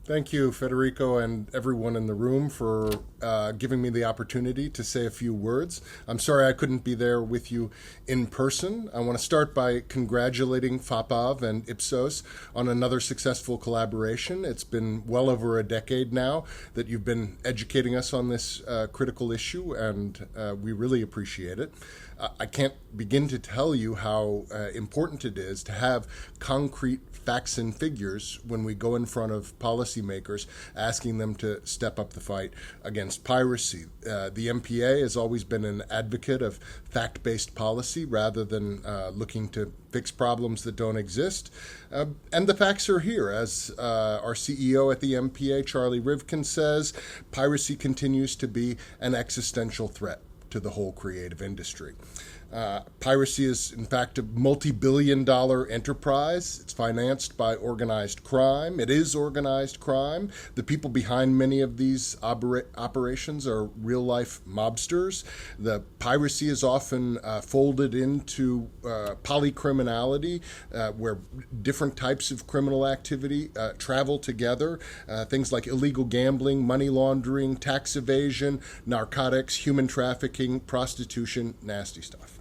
Thank you, Federico, and everyone in the room for giving me the opportunity to say a few words. I'm sorry I couldn't be there with you in person. I want to start by congratulating FAPAV and Ipsos on another successful collaboration. It's been well over a decade now that you've been educating us on this critical issue, and we really appreciate it. I can't begin to tell you how important it is to have concrete facts and figures when we go in front of policymakers asking them to step up the fight against piracy. The MPA has always been an advocate of fact-based policy rather than looking to fix problems that don't exist. And the facts are here. As our CEO at the MPA, Charlie Rivkin, says, piracy continues to be an existential threat to the whole creative industry. Piracy is, in fact, a multi-billion-dollar enterprise. It's financed by organized crime. It is organized crime. The people behind many of these operations are real-life mobsters. The piracy is often folded into polycriminality, where different types of criminal activity travel together. Things like illegal gambling, money laundering, tax evasion, narcotics, human trafficking, prostitution, nasty stuff.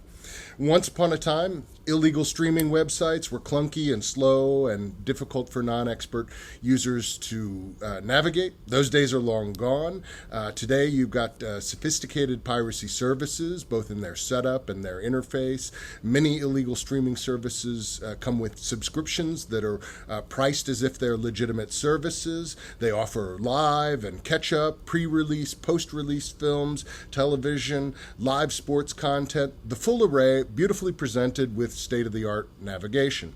Once upon a time, illegal streaming websites were clunky and slow and difficult for non-expert users to navigate. Those days are long gone. Today, you've got sophisticated piracy services, both in their setup and their interface. Many illegal streaming services come with subscriptions that are priced as if they're legitimate services. They offer live and catch-up, pre-release, post-release films, television, live sports content, the full array, beautifully presented with state-of-the-art navigation.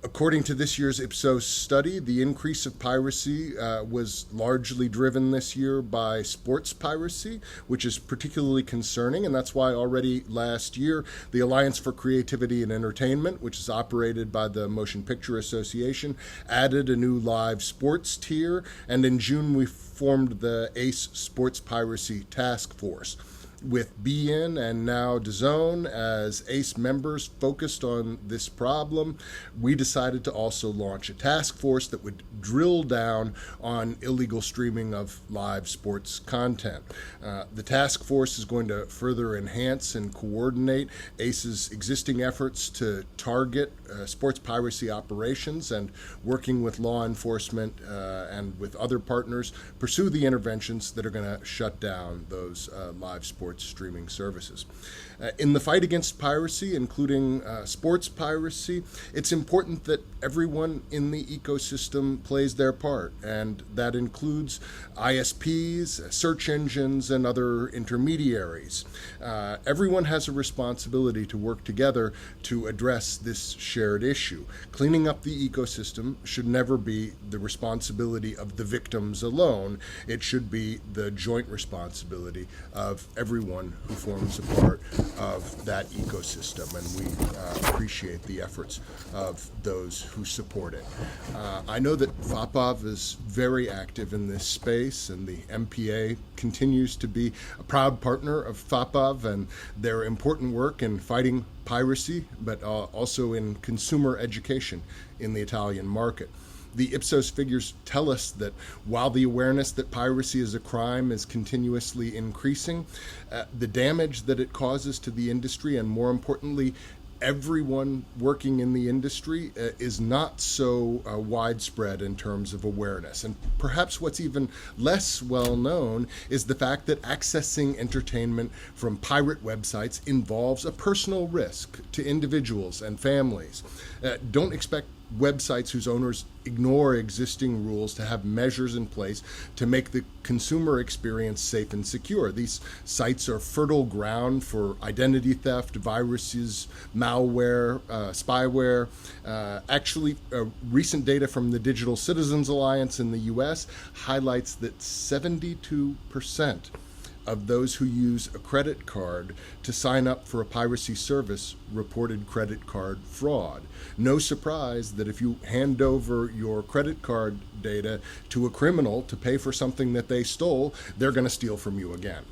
According to this year's Ipsos study, the increase of piracy was largely driven this year by sports piracy, which is particularly concerning, and that's why already last year, the Alliance for Creativity and Entertainment, which is operated by the Motion Picture Association, added a new live sports tier, and in June we formed the ACE Sports Piracy Task Force. With BN and now DAZN as ACE members focused on this problem, we decided to also launch a task force that would drill down on illegal streaming of live sports content. The task force is going to further enhance and coordinate ACE's existing efforts to target sports piracy operations and, working with law enforcement and with other partners, pursue the interventions that are going to shut down those live sports streaming services. In the fight against piracy, including sports piracy, it's important that everyone in the ecosystem plays their part, and that includes ISPs, search engines, and other intermediaries. Everyone has a responsibility to work together to address this shared issue. Cleaning up the ecosystem should never be the responsibility of the victims alone. It should be the joint responsibility of everyone who forms a part of that ecosystem, and we appreciate the efforts of those who support it. I know that FAPAV is very active in this space, and the MPA continues to be a proud partner of FAPAV and their important work in fighting piracy, but also in consumer education in the Italian market. The Ipsos figures tell us that while the awareness that piracy is a crime is continuously increasing, the damage that it causes to the industry, and more importantly, everyone working in the industry, is not so widespread in terms of awareness. And perhaps what's even less well known is the fact that accessing entertainment from pirate websites involves a personal risk to individuals and families. Don't expect websites whose owners ignore existing rules to have measures in place to make the consumer experience safe and secure. These sites are fertile ground for identity theft, viruses, malware, spyware. Actually, recent data from the Digital Citizens Alliance in the US highlights that 72% of those who use a credit card to sign up for a piracy service reported credit card fraud. No surprise that if you hand over your credit card data to a criminal to pay for something that they stole, they're going to steal from you again.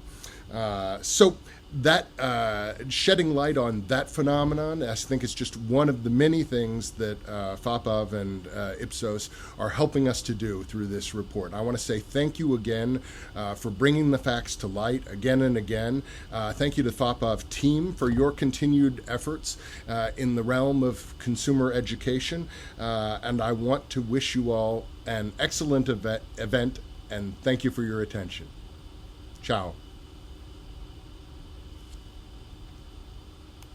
So that shedding light on that phenomenon, I think, is just one of the many things that FAPAV and Ipsos are helping us to do through this report. I want to say thank you again for bringing the facts to light again and again. Thank you to the FAPAV team for your continued efforts in the realm of consumer education. And I want to wish you all an excellent event, and thank you for your attention. Ciao.